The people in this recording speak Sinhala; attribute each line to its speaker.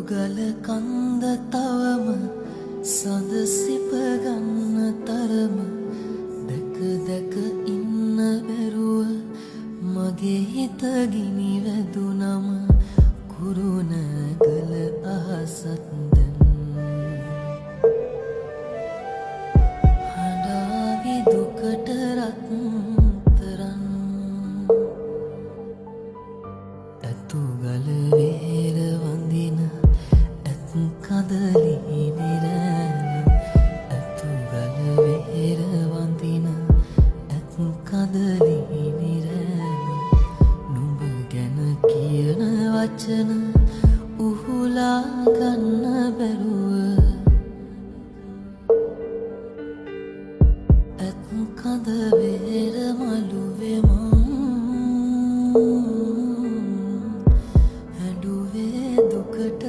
Speaker 1: ගල කන්ද තවම සඳ සිප ගන්න තරම දැක දැක ඉන්න බැරුව මගේ හිත ගිනි වැදුනම කුරුණගල අහසත් දැන් හඬාවි දුකට රත්තරන් ඇතු ගල වේර වඳින ඇත් කදලි නිරෑන ඇතු ගල වේර වඳින ඇත් කදලි නිරෑන නුඹ ගැන කියන වචන උහුලා ගන්න බැරුව ඇත් කඳ වේර මළුවේ මං හැඩුවේ දුකට